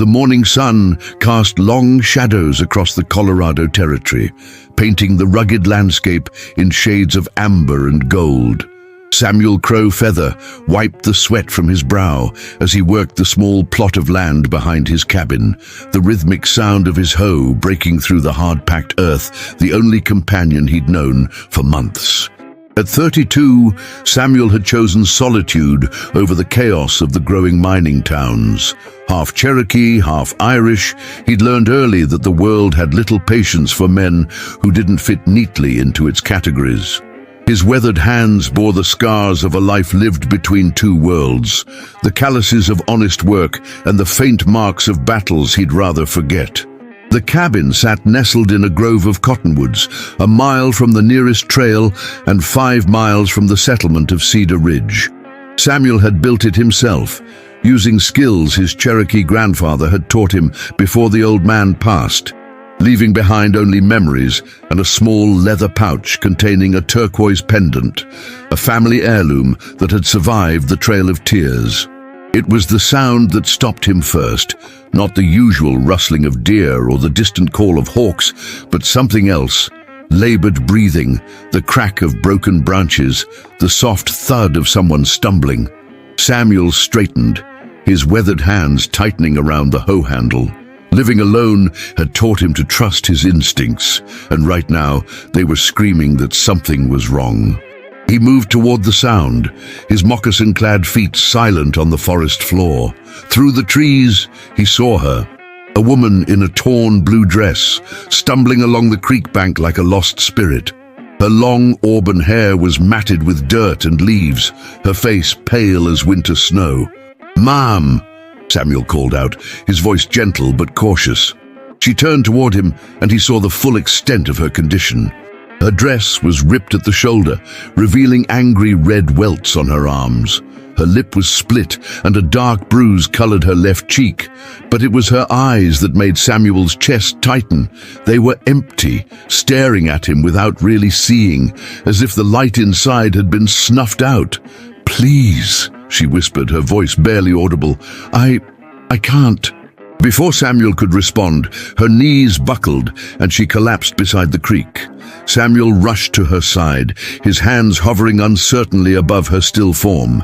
The morning sun cast long shadows across the Colorado Territory, painting the rugged landscape in shades of amber and gold. Samuel Crow Feather wiped the sweat from his brow as he worked the small plot of land behind his cabin, the rhythmic sound of his hoe breaking through the hard-packed earth, the only companion he'd known for months. At 32, Samuel had chosen solitude over the chaos of the growing mining towns. Half Cherokee, half Irish, he'd learned early that the world had little patience for men who didn't fit neatly into its categories. His weathered hands bore the scars of a life lived between two worlds, the calluses of honest work and the faint marks of battles he'd rather forget. The cabin sat nestled in a grove of cottonwoods, a mile from the nearest trail and 5 miles from the settlement of Cedar Ridge. Samuel had built it himself, using skills his Cherokee grandfather had taught him before the old man passed, leaving behind only memories and a small leather pouch containing a turquoise pendant, a family heirloom that had survived the Trail of Tears. It was the sound that stopped him first, not the usual rustling of deer or the distant call of hawks, but something else. Labored breathing, the crack of broken branches, the soft thud of someone stumbling. Samuel straightened, his weathered hands tightening around the hoe handle. Living alone had taught him to trust his instincts, and right now they were screaming that something was wrong. He moved toward the sound, his moccasin-clad feet silent on the forest floor. Through the trees, he saw her, a woman in a torn blue dress, stumbling along the creek bank like a lost spirit. Her long auburn hair was matted with dirt and leaves, her face pale as winter snow. "Mom!" Samuel called out, his voice gentle but cautious. She turned toward him, and he saw the full extent of her condition. Her dress was ripped at the shoulder, revealing angry red welts on her arms. Her lip was split, and a dark bruise colored her left cheek. But it was her eyes that made Samuel's chest tighten. They were empty, staring at him without really seeing, as if the light inside had been snuffed out. "Please," she whispered, her voice barely audible. I can't." Before Samuel could respond, her knees buckled and she collapsed beside the creek. Samuel rushed to her side, his hands hovering uncertainly above her still form.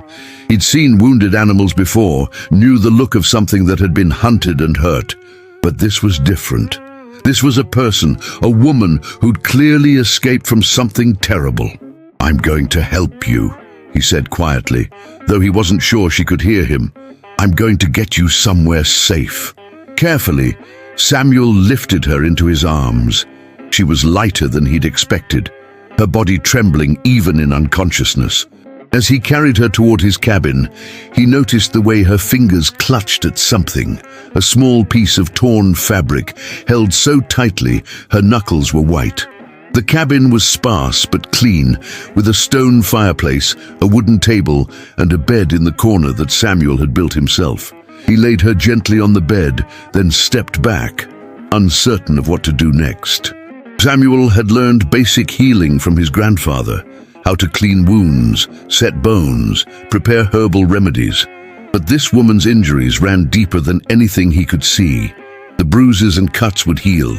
He'd seen wounded animals before, knew the look of something that had been hunted and hurt. But this was different. This was a person, a woman who'd clearly escaped from something terrible. "I'm going to help you," he said quietly, though he wasn't sure she could hear him. "I'm going to get you somewhere safe." Carefully, Samuel lifted her into his arms. She was lighter than he'd expected, her body trembling even in unconsciousness. As he carried her toward his cabin, he noticed the way her fingers clutched at something, a small piece of torn fabric held so tightly her knuckles were white. The cabin was sparse but clean, with a stone fireplace, a wooden table, and a bed in the corner that Samuel had built himself. He laid her gently on the bed, then stepped back, uncertain of what to do next. Samuel had learned basic healing from his grandfather, how to clean wounds, set bones, prepare herbal remedies. But this woman's injuries ran deeper than anything he could see. The bruises and cuts would heal,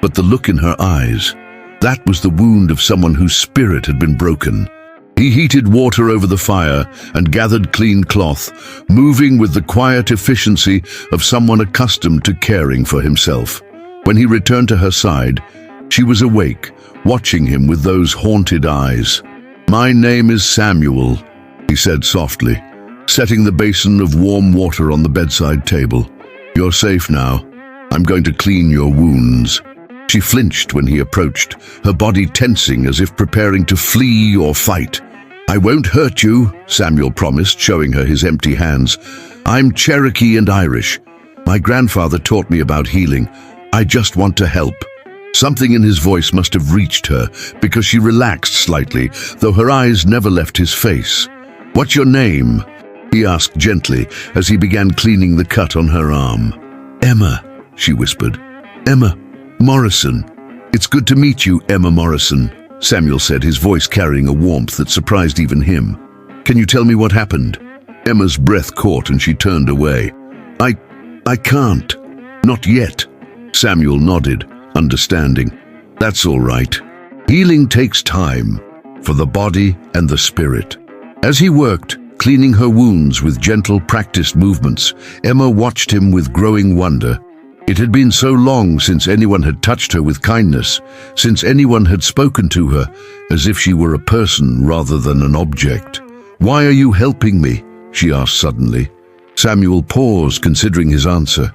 but the look in her eyes, that was the wound of someone whose spirit had been broken. He heated water over the fire and gathered clean cloth, moving with the quiet efficiency of someone accustomed to caring for himself. When he returned to her side, she was awake, watching him with those haunted eyes. "My name is Samuel," he said softly, setting the basin of warm water on the bedside table. "You're safe now. I'm going to clean your wounds." She flinched when he approached, her body tensing as if preparing to flee or fight. "I won't hurt you," Samuel promised, showing her his empty hands. "I'm Cherokee and Irish. My grandfather taught me about healing. I just want to help." Something in his voice must have reached her, because she relaxed slightly, though her eyes never left his face. "What's your name?" he asked gently as he began cleaning the cut on her arm. "Emma," she whispered. "Emma Morrison." "It's good to meet you, Emma Morrison," Samuel said, his voice carrying a warmth that surprised even him. "Can you tell me what happened?" Emma's breath caught and she turned away. I can't," Not yet. Samuel nodded, understanding. That's all right. Healing takes time, for the body and the spirit. As he worked, cleaning her wounds with gentle, practiced movements, Emma watched him with growing wonder. It had been so long since anyone had touched her with kindness, since anyone had spoken to her as if she were a person rather than an object. "Why are you helping me?" she asked suddenly. Samuel paused, considering his answer.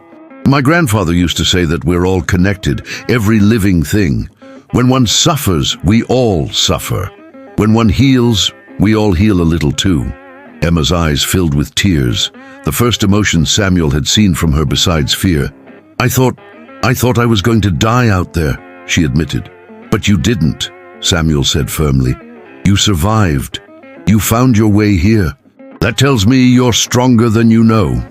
"My grandfather used to say that we're all connected, every living thing. When one suffers, we all suffer. When one heals, we all heal a little too." Emma's eyes filled with tears, the first emotion Samuel had seen from her besides fear. I thought I was going to die out there," she admitted. "But you didn't," Samuel said firmly. "You survived. You found your way here. That tells me you're stronger than you know."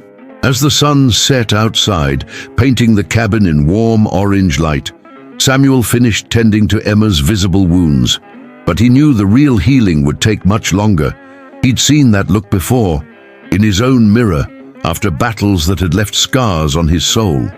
As the sun set outside, painting the cabin in warm orange light, Samuel finished tending to Emma's visible wounds. But he knew the real healing would take much longer. He'd seen that look before, in his own mirror, after battles that had left scars on his soul.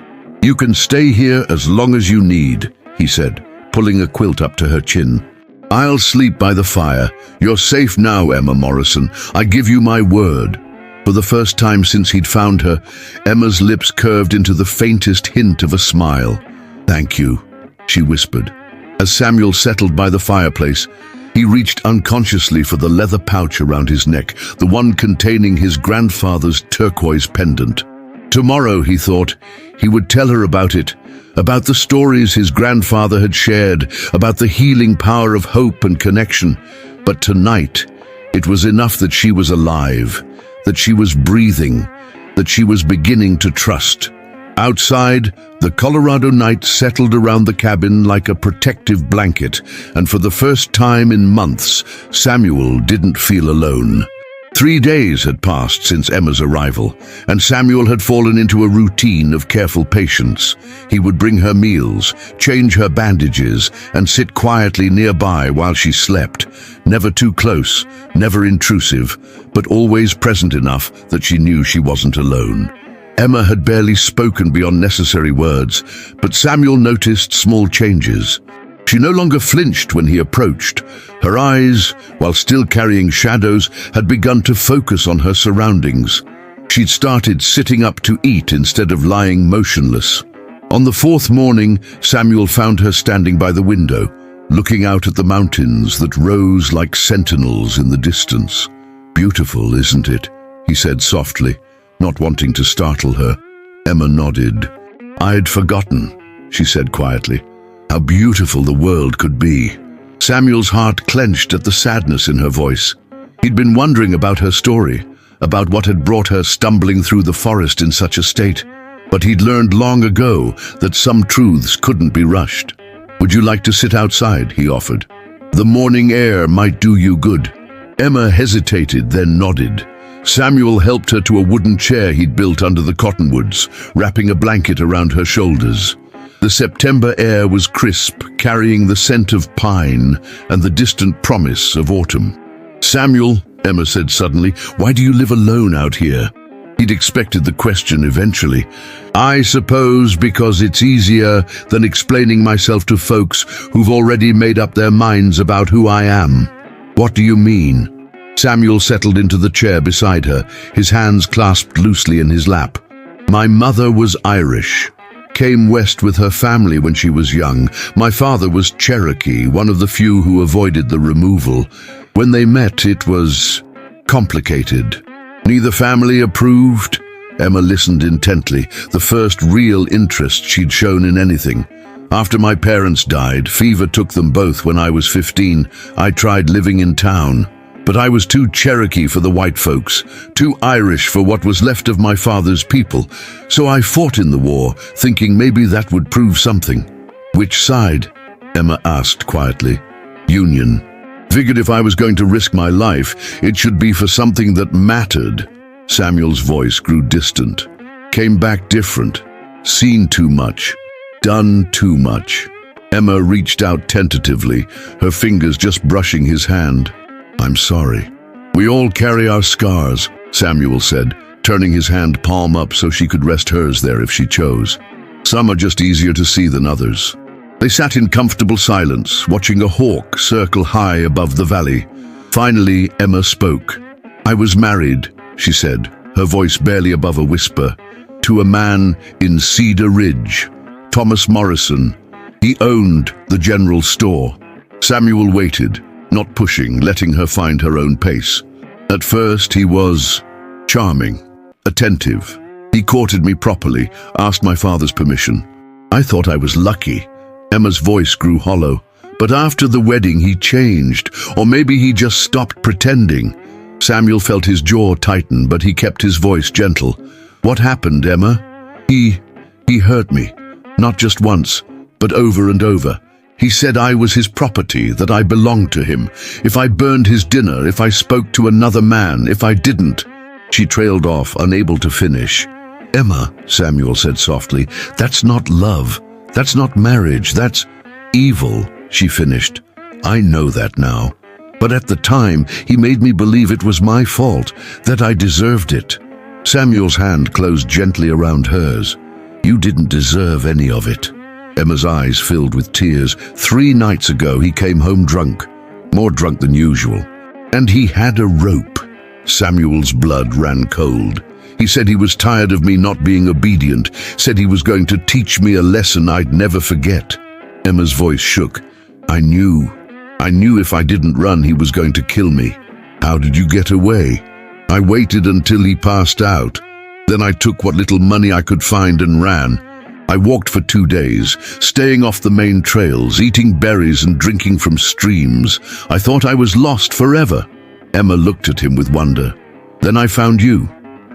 "You can stay here as long as you need," he said, pulling a quilt up to her chin. "I'll sleep by the fire. You're safe now, Emma Morrison. I give you my word." For the first time since he'd found her, Emma's lips curved into the faintest hint of a smile. "Thank you," she whispered. As Samuel settled by the fireplace, he reached unconsciously for the leather pouch around his neck, the one containing his grandfather's turquoise pendant. Tomorrow, he thought, he would tell her about it, about the stories his grandfather had shared, about the healing power of hope and connection. But tonight, it was enough that she was alive, that she was breathing, that she was beginning to trust. Outside, the Colorado night settled around the cabin like a protective blanket, and for the first time in months, Samuel didn't feel alone. 3 days had passed since Emma's arrival, and Samuel had fallen into a routine of careful patience. He would bring her meals, change her bandages, and sit quietly nearby while she slept, never too close, never intrusive, but always present enough that she knew she wasn't alone. Emma had barely spoken beyond necessary words, but Samuel noticed small changes. She no longer flinched when he approached. Her eyes, while still carrying shadows, had begun to focus on her surroundings. She'd started sitting up to eat instead of lying motionless. On the 4th morning, Samuel found her standing by the window, looking out at the mountains that rose like sentinels in the distance. "Beautiful, isn't it?" he said softly, not wanting to startle her. Emma nodded. "I'd forgotten," she said quietly, "how beautiful the world could be." Samuel's heart clenched at the sadness in her voice. He'd been wondering about her story, about what had brought her stumbling through the forest in such a state. But he'd learned long ago that some truths couldn't be rushed. "Would you like to sit outside?" he offered. "The morning air might do you good." Emma hesitated, then nodded. Samuel helped her to a wooden chair he'd built under the cottonwoods, wrapping a blanket around her shoulders. The September air was crisp, carrying the scent of pine and the distant promise of autumn. "Samuel," Emma said suddenly, "why do you live alone out here?" He'd expected the question eventually. "I suppose because it's easier than explaining myself to folks who've already made up their minds about who I am." "What do you mean?" Samuel settled into the chair beside her, his hands clasped loosely in his lap. "My mother was Irish. Came west with her family when she was young. My father was Cherokee, one of the few who avoided the removal. When they met, it was complicated. Neither family approved." Emma listened intently, the first real interest she'd shown in anything. "After my parents died, fever took them both when I was 15. I tried living in town. But I was too Cherokee for the white folks, too Irish for what was left of my father's people. So I fought in the war, thinking maybe that would prove something." "Which side?" Emma asked quietly. "Union. Figured if I was going to risk my life, it should be for something that mattered." Samuel's voice grew distant, came back different. "Seen too much. Done too much." Emma reached out tentatively, her fingers just brushing his hand. "I'm sorry." "We all carry our scars," Samuel said, turning his hand palm up so she could rest hers there if she chose. Some are just easier to see than others. They sat in comfortable silence, watching a hawk circle high above the valley. Finally, Emma spoke. "I was married," she said, her voice barely above a whisper, "to a man in Cedar Ridge, Thomas Morrison. He owned the general store." Samuel waited, not pushing, letting her find her own pace. At first, he was charming, attentive. He courted me properly, asked my father's permission. I thought I was lucky. Emma's voice grew hollow. But after the wedding, he changed, or maybe he just stopped pretending. Samuel felt his jaw tighten, but he kept his voice gentle. "What happened, Emma?" He hurt me. Not just once, but over and over. He said I was his property, that I belonged to him. If I burned his dinner, if I spoke to another man, if I didn't. She trailed off, unable to finish. "Emma," Samuel said softly, "that's not love. That's not marriage. That's evil," she finished. "I know that now. But at the time, he made me believe it was my fault, that I deserved it." Samuel's hand closed gently around hers. "You didn't deserve any of it." Emma's eyes filled with tears. 3 nights ago, he came home drunk, more drunk than usual. And he had a rope. Samuel's blood ran cold. He said he was tired of me not being obedient, said he was going to teach me a lesson I'd never forget. Emma's voice shook. I knew if I didn't run, he was going to kill me. "How did you get away?" "I waited until he passed out. Then I took what little money I could find and ran. I walked for 2 days, staying off the main trails, eating berries and drinking from streams. I thought I was lost forever." Emma looked at him with wonder. "Then I found you."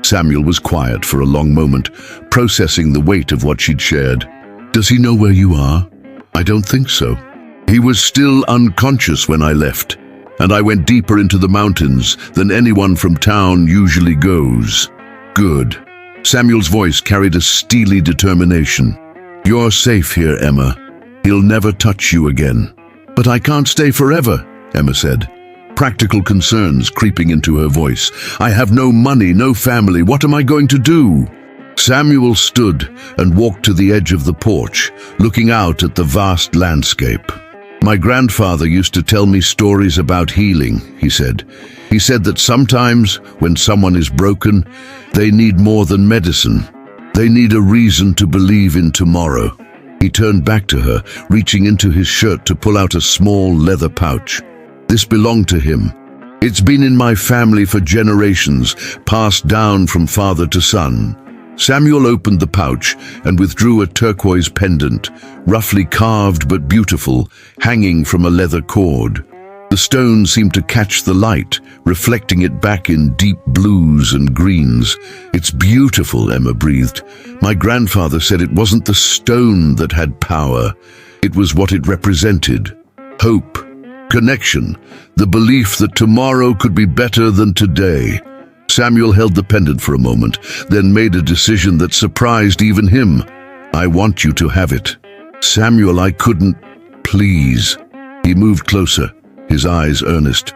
Samuel was quiet for a long moment, processing the weight of what she'd shared. "Does he know where you are?" "I don't think so. He was still unconscious when I left, and I went deeper into the mountains than anyone from town usually goes." "Good." Samuel's voice carried a steely determination. "You're safe here, Emma. He'll never touch you again." "But I can't stay forever," Emma said, practical concerns creeping into her voice. "I have no money, no family. What am I going to do?" Samuel stood and walked to the edge of the porch, looking out at the vast landscape. "My grandfather used to tell me stories about healing," he said. "He said that sometimes, when someone is broken, they need more than medicine. They need a reason to believe in tomorrow." He turned back to her, reaching into his shirt to pull out a small leather pouch. "This belonged to him. It's been in my family for generations, passed down from father to son." Samuel opened the pouch and withdrew a turquoise pendant, roughly carved but beautiful, hanging from a leather cord. The stone seemed to catch the light, reflecting it back in deep blues and greens. "It's beautiful," Emma breathed. "My grandfather said it wasn't the stone that had power. It was what it represented. Hope, connection, the belief that tomorrow could be better than today." Samuel held the pendant for a moment, then made a decision that surprised even him. "I want you to have it." "Samuel, I couldn't. Please." He moved closer, his eyes earnest.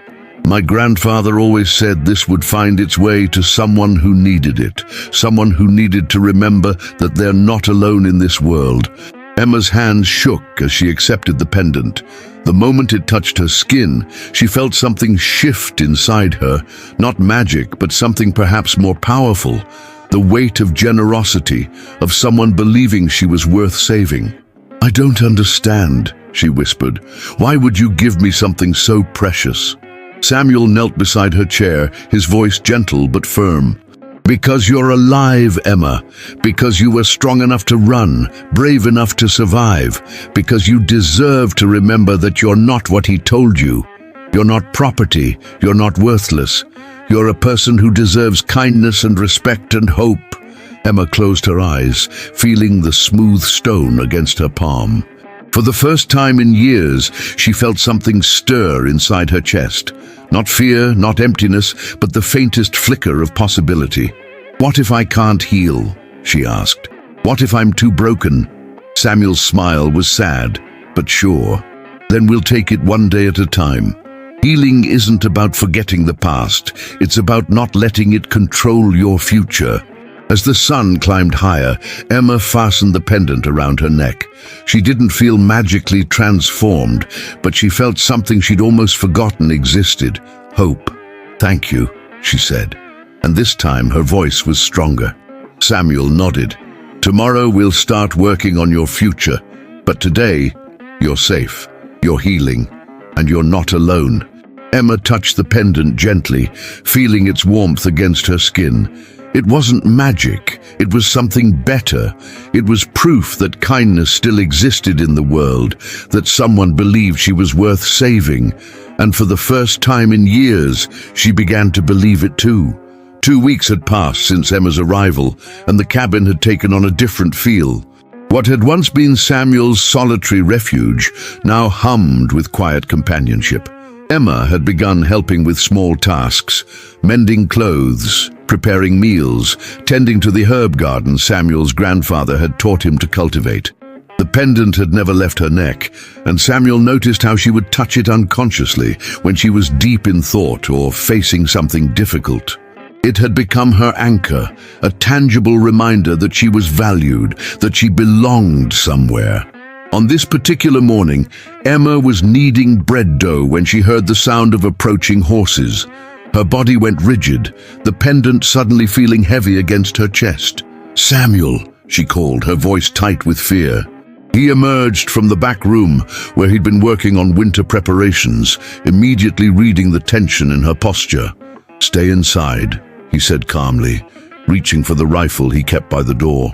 "My grandfather always said this would find its way to someone who needed it, someone who needed to remember that they're not alone in this world." Emma's hands shook as she accepted the pendant. The moment it touched her skin, she felt something shift inside her, not magic, but something perhaps more powerful, the weight of generosity, of someone believing she was worth saving. "I don't understand," she whispered. "Why would you give me something so precious?" Samuel knelt beside her chair, his voice gentle but firm. "Because you're alive, Emma. Because you were strong enough to run, brave enough to survive. Because you deserve to remember that you're not what he told you. You're not property. You're not worthless. You're a person who deserves kindness and respect and hope." Emma closed her eyes, feeling the smooth stone against her palm. For the first time in years, she felt something stir inside her chest. Not fear, not emptiness, but the faintest flicker of possibility. "What if I can't heal?" she asked. "What if I'm too broken?" Samuel's smile was sad, but sure. "Then we'll take it one day at a time. Healing isn't about forgetting the past. It's about not letting it control your future." As the sun climbed higher, Emma fastened the pendant around her neck. She didn't feel magically transformed, but she felt something she'd almost forgotten existed: hope. "Thank you," she said, and this time her voice was stronger. Samuel nodded. "Tomorrow we'll start working on your future, but today you're safe, you're healing, and you're not alone." Emma touched the pendant gently, feeling its warmth against her skin. It wasn't magic, it was something better. It was proof that kindness still existed in the world, that someone believed she was worth saving. And for the first time in years, she began to believe it too. 2 weeks had passed since Emma's arrival, and the cabin had taken on a different feel. What had once been Samuel's solitary refuge now hummed with quiet companionship. Emma had begun helping with small tasks: mending clothes, preparing meals, tending to the herb garden Samuel's grandfather had taught him to cultivate. The pendant had never left her neck, and Samuel noticed how she would touch it unconsciously when she was deep in thought or facing something difficult. It had become her anchor, a tangible reminder that she was valued, that she belonged somewhere. On this particular morning, Emma was kneading bread dough when she heard the sound of approaching horses. Her body went rigid, the pendant suddenly feeling heavy against her chest. "Samuel," she called, her voice tight with fear. He emerged from the back room where he'd been working on winter preparations, immediately reading the tension in her posture. "Stay inside," he said calmly, reaching for the rifle he kept by the door.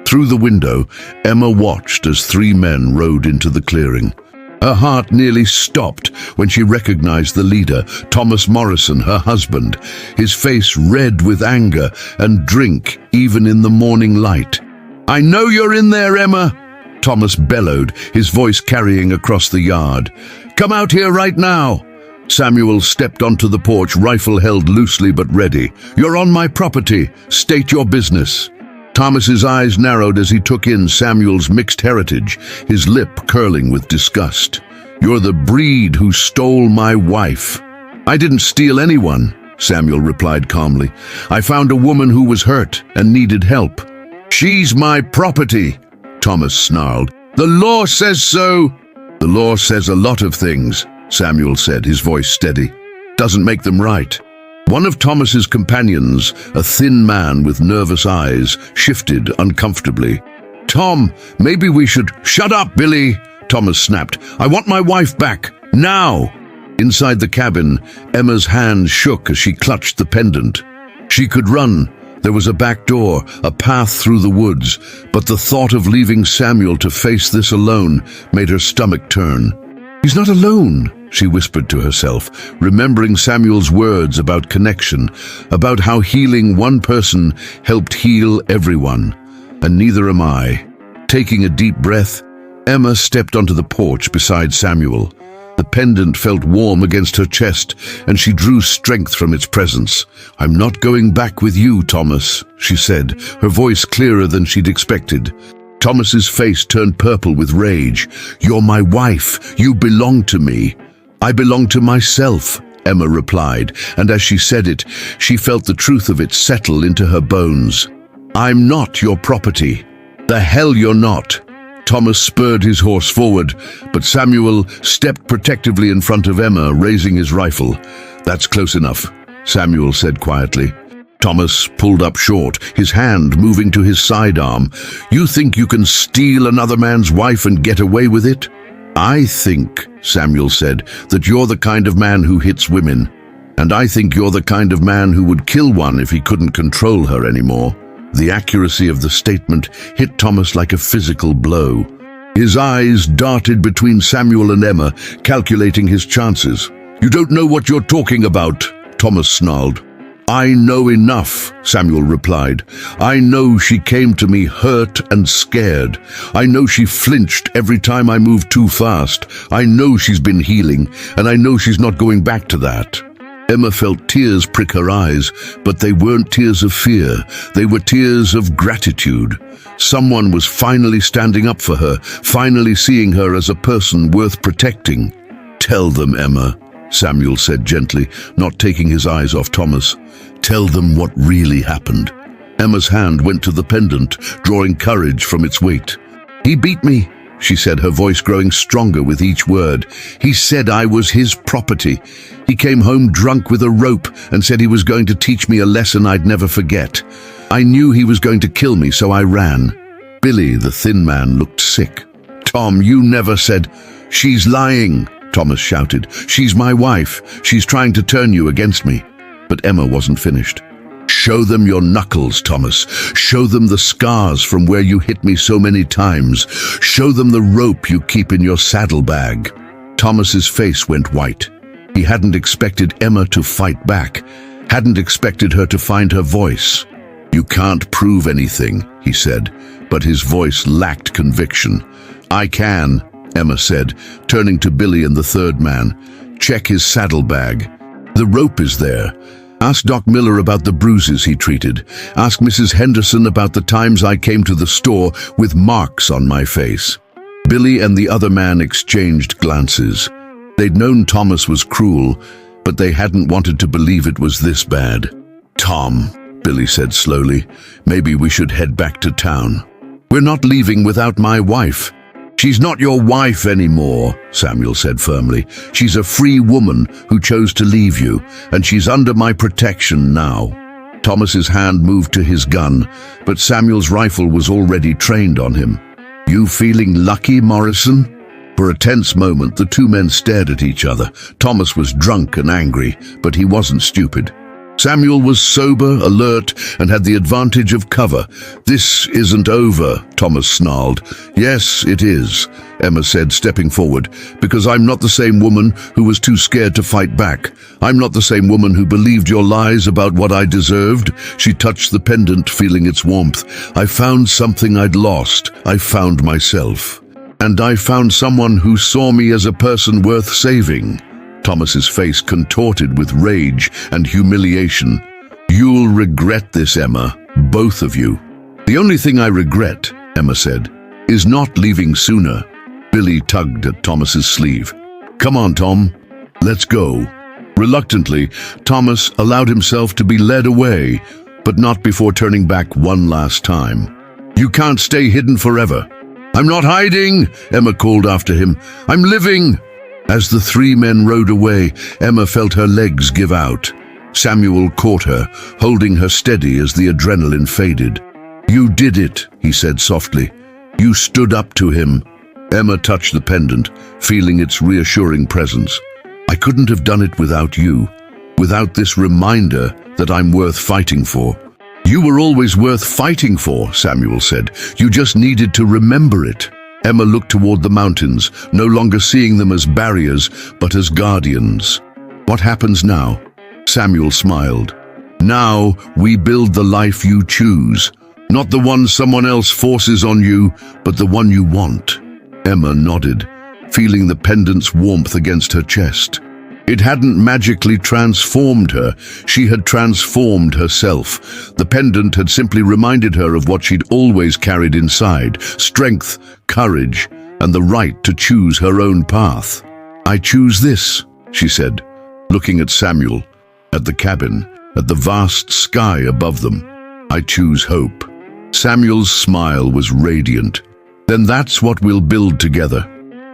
Through the window, Emma watched as 3 men rode into the clearing. Her heart nearly stopped when she recognized the leader, Thomas Morrison, her husband, his face red with anger and drink even in the morning light. "I know you're in there, Emma," Thomas bellowed, his voice carrying across the yard. "Come out here right now." Samuel stepped onto the porch, rifle held loosely but ready. "You're on my property. State your business." Thomas's eyes narrowed as he took in Samuel's mixed heritage, his lip curling with disgust. "You're the breed who stole my wife." "I didn't steal anyone," Samuel replied calmly. "I found a woman who was hurt and needed help." "She's my property," Thomas snarled. "The law says so." "The law says a lot of things," Samuel said, his voice steady. "Doesn't make them right." One of Thomas's companions, a thin man with nervous eyes, shifted uncomfortably. "Tom, maybe we should—" "Shut up, Billy," Thomas snapped. "I want my wife back, now." Inside the cabin, Emma's hand shook as she clutched the pendant. She could run. There was a back door, a path through the woods, but the thought of leaving Samuel to face this alone made her stomach turn. "He's not alone," she whispered to herself, remembering Samuel's words about connection, about how healing one person helped heal everyone. "And neither am I." Taking a deep breath, Emma stepped onto the porch beside Samuel. The pendant felt warm against her chest, and she drew strength from its presence. "I'm not going back with you, Thomas," she said, her voice clearer than she'd expected. Thomas's face turned purple with rage. "You're my wife. You belong to me." "I belong to myself," Emma replied, and as she said it, she felt the truth of it settle into her bones. "I'm not your property." "The hell you're not." Thomas spurred his horse forward, but Samuel stepped protectively in front of Emma, raising his rifle. "That's close enough," Samuel said quietly. Thomas pulled up short, his hand moving to his sidearm. "You think you can steal another man's wife and get away with it?" "I think," Samuel said, "that you're the kind of man who hits women. And I think you're the kind of man who would kill one if he couldn't control her anymore." The accuracy of the statement hit Thomas like a physical blow. His eyes darted between Samuel and Emma, calculating his chances. "You don't know what you're talking about," Thomas snarled. "I know enough," Samuel replied. "I know she came to me hurt and scared. I know she flinched every time I moved too fast. I know she's been healing, and I know she's not going back to that." Emma felt tears prick her eyes, but they weren't tears of fear. They were tears of gratitude. Someone was finally standing up for her, finally seeing her as a person worth protecting. "Tell them, Emma," Samuel said gently, not taking his eyes off Thomas. "Tell them what really happened." Emma's hand went to the pendant, drawing courage from its weight. "He beat me," she said, her voice growing stronger with each word. "He said I was his property. He came home drunk with a rope and said he was going to teach me a lesson I'd never forget. I knew he was going to kill me, so I ran." Billy, the thin man, looked sick. "Tom, you never said—" "She's lying," Thomas shouted. "She's my wife. She's trying to turn you against me." But Emma wasn't finished. "Show them your knuckles, Thomas. Show them the scars from where you hit me so many times. Show them the rope you keep in your saddlebag." Thomas's face went white. He hadn't expected Emma to fight back, hadn't expected her to find her voice. "You can't prove anything," he said, but his voice lacked conviction. "I can," Emma said, turning to Billy and the third man. "Check his saddlebag. The rope is there. Ask Doc Miller about the bruises he treated. Ask Mrs. Henderson about the times I came to the store with marks on my face." Billy and the other man exchanged glances. They'd known Thomas was cruel, but they hadn't wanted to believe it was this bad. "Tom," Billy said slowly, "maybe we should head back to town." "We're not leaving without my wife." "She's not your wife anymore," Samuel said firmly. "She's a free woman who chose to leave you, and she's under my protection now." Thomas's hand moved to his gun, but Samuel's rifle was already trained on him. "You feeling lucky, Morrison?" For a tense moment, the two men stared at each other. Thomas was drunk and angry, but he wasn't stupid. Samuel was sober, alert, and had the advantage of cover. "This isn't over," Thomas snarled. "Yes, it is," Emma said, stepping forward, "because I'm not the same woman who was too scared to fight back. I'm not the same woman who believed your lies about what I deserved." She touched the pendant, feeling its warmth. "I found something I'd lost. I found myself. And I found someone who saw me as a person worth saving." Thomas's face contorted with rage and humiliation. "You'll regret this, Emma, both of you." "The only thing I regret," Emma said, "is not leaving sooner." Billy tugged at Thomas's sleeve. "Come on, Tom, let's go." Reluctantly, Thomas allowed himself to be led away, but not before turning back one last time. "You can't stay hidden forever." "I'm not hiding," Emma called after him. "I'm living." As the three men rode away, Emma felt her legs give out. Samuel caught her, holding her steady as the adrenaline faded. "You did it," he said softly. "You stood up to him." Emma touched the pendant, feeling its reassuring presence. "I couldn't have done it without you, without this reminder that I'm worth fighting for." "You were always worth fighting for," Samuel said. "You just needed to remember it." Emma looked toward the mountains, no longer seeing them as barriers, but as guardians. "What happens now?" Samuel smiled. "Now we build the life you choose. Not the one someone else forces on you, but the one you want." Emma nodded, feeling the pendant's warmth against her chest. It hadn't magically transformed her. She had transformed herself. The pendant had simply reminded her of what she'd always carried inside: strength, courage, and the right to choose her own path. "I choose this," she said, looking at Samuel, at the cabin, at the vast sky above them. "I choose hope." Samuel's smile was radiant. "Then that's what we'll build together."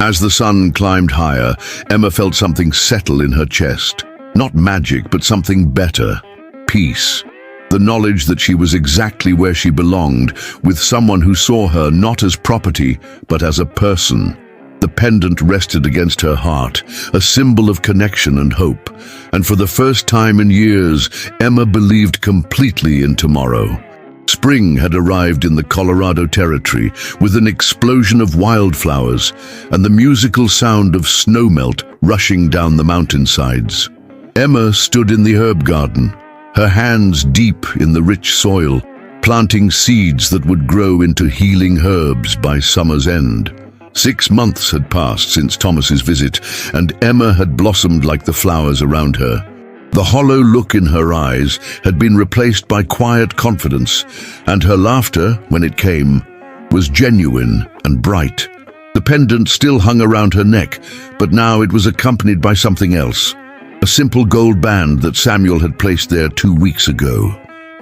As the sun climbed higher, Emma felt something settle in her chest. Not magic, but something better. Peace. The knowledge that she was exactly where she belonged, with someone who saw her not as property, but as a person. The pendant rested against her heart, a symbol of connection and hope. And for the first time in years, Emma believed completely in tomorrow. Spring had arrived in the Colorado Territory with an explosion of wildflowers and the musical sound of snowmelt rushing down the mountainsides. Emma stood in the herb garden, her hands deep in the rich soil, planting seeds that would grow into healing herbs by summer's end. 6 months had passed since Thomas's visit, and Emma had blossomed like the flowers around her. The hollow look in her eyes had been replaced by quiet confidence, and her laughter, when it came, was genuine and bright. The pendant still hung around her neck, but now it was accompanied by something else. A simple gold band that Samuel had placed there 2 weeks ago.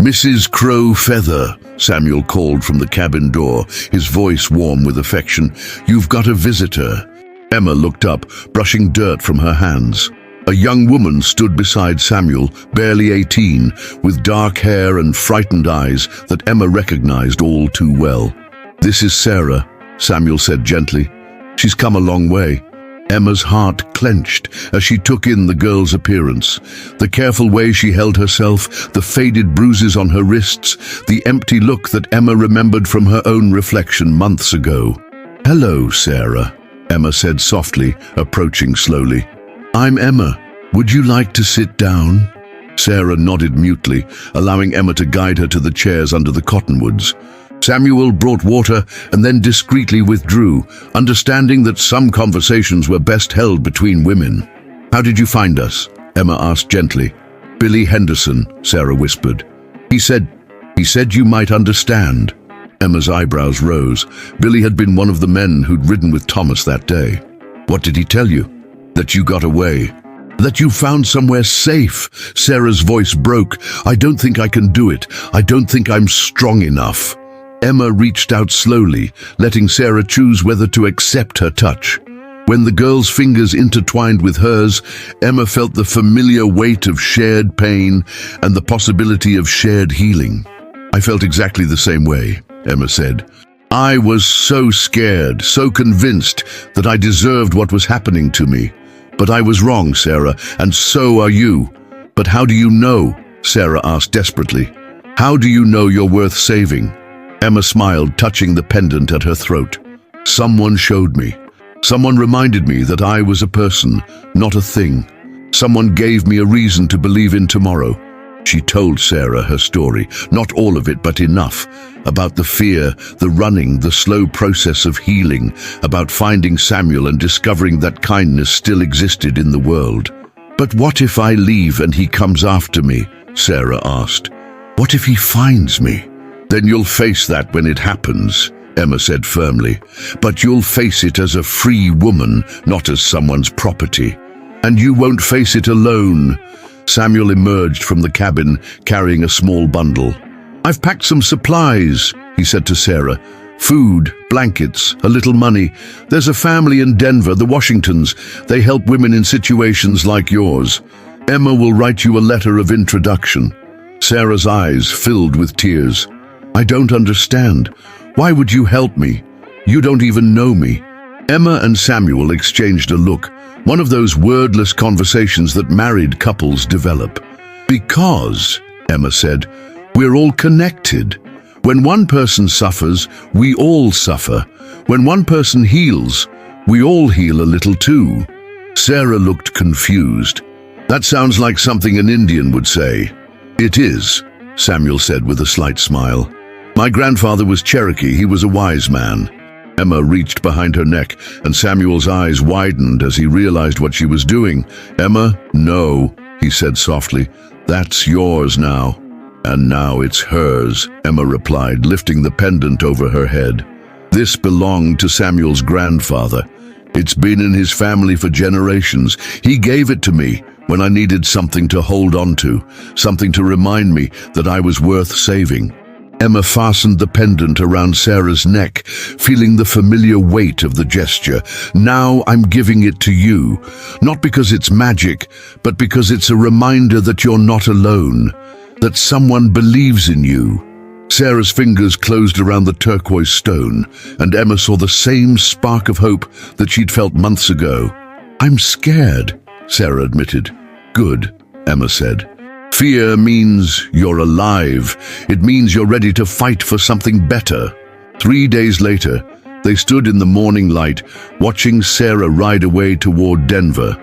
Mrs. Crow Feather, Samuel called from the cabin door, his voice warm with affection. You've got a visitor. Emma looked up, brushing dirt from her hands. A young woman stood beside Samuel, barely 18, with dark hair and frightened eyes that Emma recognized all too well. This is Sarah, Samuel said gently. She's come a long way. Emma's heart clenched as she took in the girl's appearance. The careful way she held herself, the faded bruises on her wrists, the empty look that Emma remembered from her own reflection months ago. Hello, Sarah, Emma said softly, approaching slowly. I'm Emma. Would you like to sit down? Sarah nodded mutely, allowing Emma to guide her to the chairs under the cottonwoods. Samuel brought water and then discreetly withdrew, understanding that some conversations were best held between women. How did you find us? Emma asked gently. Billy Henderson, Sarah whispered. He said you might understand. Emma's eyebrows rose. Billy had been one of the men who'd ridden with Thomas that day. What did he tell you? That you got away. That you found somewhere safe. Sarah's voice broke. I don't think I can do it. I don't think I'm strong enough. Emma reached out slowly, letting Sarah choose whether to accept her touch. When the girl's fingers intertwined with hers, Emma felt the familiar weight of shared pain and the possibility of shared healing. I felt exactly the same way, Emma said. I was so scared, so convinced that I deserved what was happening to me. But I was wrong, Sarah, and so are you. But how do you know? Sarah asked desperately. How do you know you're worth saving? Emma smiled, touching the pendant at her throat. Someone showed me. Someone reminded me that I was a person, not a thing. Someone gave me a reason to believe in tomorrow. She told Sarah her story, not all of it, but enough, about the fear, the running, the slow process of healing, about finding Samuel and discovering that kindness still existed in the world. But what if I leave and he comes after me? Sarah asked. What if he finds me? Then you'll face that when it happens, Emma said firmly. But you'll face it as a free woman, not as someone's property. And you won't face it alone. Samuel emerged from the cabin, carrying a small bundle. I've packed some supplies, he said to Sarah. Food, blankets, a little money. There's a family in Denver, the Washingtons. They help women in situations like yours. Emma will write you a letter of introduction. Sarah's eyes filled with tears. I don't understand. Why would you help me? You don't even know me. Emma and Samuel exchanged a look, one of those wordless conversations that married couples develop. Because, Emma said, we're all connected. When one person suffers, we all suffer. When one person heals, we all heal a little too. Sarah looked confused. That sounds like something an Indian would say. It is, Samuel said with a slight smile. My grandfather was Cherokee. He was a wise man. Emma reached behind her neck, and Samuel's eyes widened as he realized what she was doing. Emma, no, he said softly. That's yours now. And now it's hers, Emma replied, lifting the pendant over her head. This belonged to Samuel's grandfather. It's been in his family for generations. He gave it to me when I needed something to hold on to, something to remind me that I was worth saving. Emma fastened the pendant around Sarah's neck, feeling the familiar weight of the gesture. Now I'm giving it to you, not because it's magic, but because it's a reminder that you're not alone, that someone believes in you. Sarah's fingers closed around the turquoise stone, and Emma saw the same spark of hope that she'd felt months ago. I'm scared, Sarah admitted. Good, Emma said. Fear means you're alive. It means you're ready to fight for something better. 3 days later, they stood in the morning light, watching Sarah ride away toward Denver.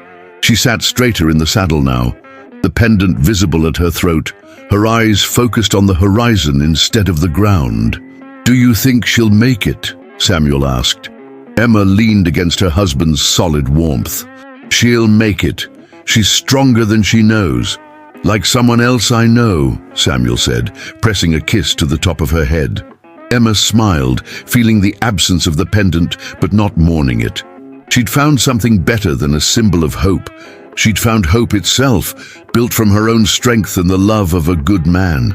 She sat straighter in the saddle now, the pendant visible at her throat, her eyes focused on the horizon instead of the ground. Do you think she'll make it? Samuel asked. Emma leaned against her husband's solid warmth. She'll make it. She's stronger than she knows. Like someone else I know, Samuel said, pressing a kiss to the top of her head. Emma smiled, feeling the absence of the pendant, but not mourning it. She'd found something better than a symbol of hope. She'd found hope itself, built from her own strength and the love of a good man.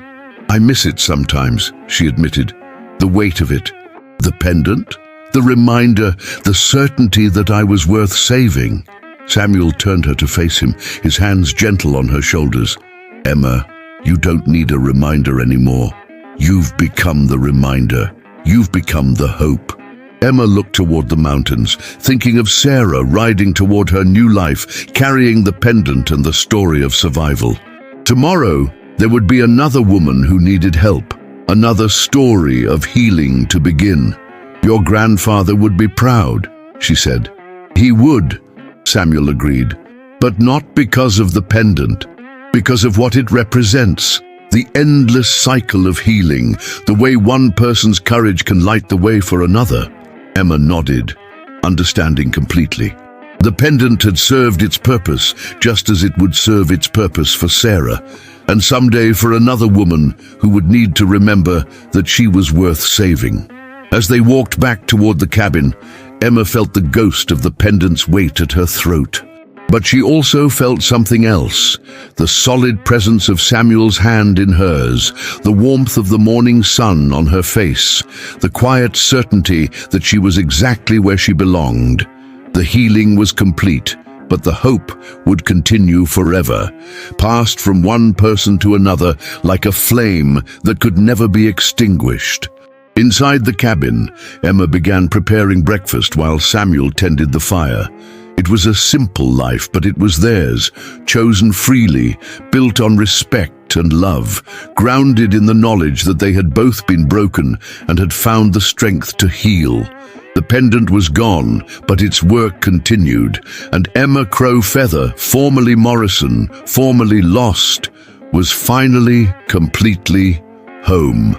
"I miss it sometimes," she admitted. "The weight of it. The pendant, the reminder, the certainty that I was worth saving." Samuel turned her to face him, his hands gentle on her shoulders. "Emma, you don't need a reminder anymore. You've become the reminder. You've become the hope." Emma looked toward the mountains, thinking of Sarah riding toward her new life, carrying the pendant and the story of survival. Tomorrow, there would be another woman who needed help, another story of healing to begin. "Your grandfather would be proud," she said. "He would," Samuel agreed, "but not because of the pendant, because of what it represents. The endless cycle of healing, the way one person's courage can light the way for another." Emma nodded, understanding completely. The pendant had served its purpose, just as it would serve its purpose for Sarah, and someday for another woman who would need to remember that she was worth saving. As they walked back toward the cabin, Emma felt the ghost of the pendant's weight at her throat. But she also felt something else, the solid presence of Samuel's hand in hers, the warmth of the morning sun on her face, the quiet certainty that she was exactly where she belonged. The healing was complete, but the hope would continue forever, passed from one person to another like a flame that could never be extinguished. Inside the cabin, Emma began preparing breakfast while Samuel tended the fire. It was a simple life, but it was theirs, chosen freely, built on respect and love, grounded in the knowledge that they had both been broken and had found the strength to heal. The pendant was gone, but its work continued, and Emma Crow Feather, formerly Morrison, formerly lost, was finally completely home.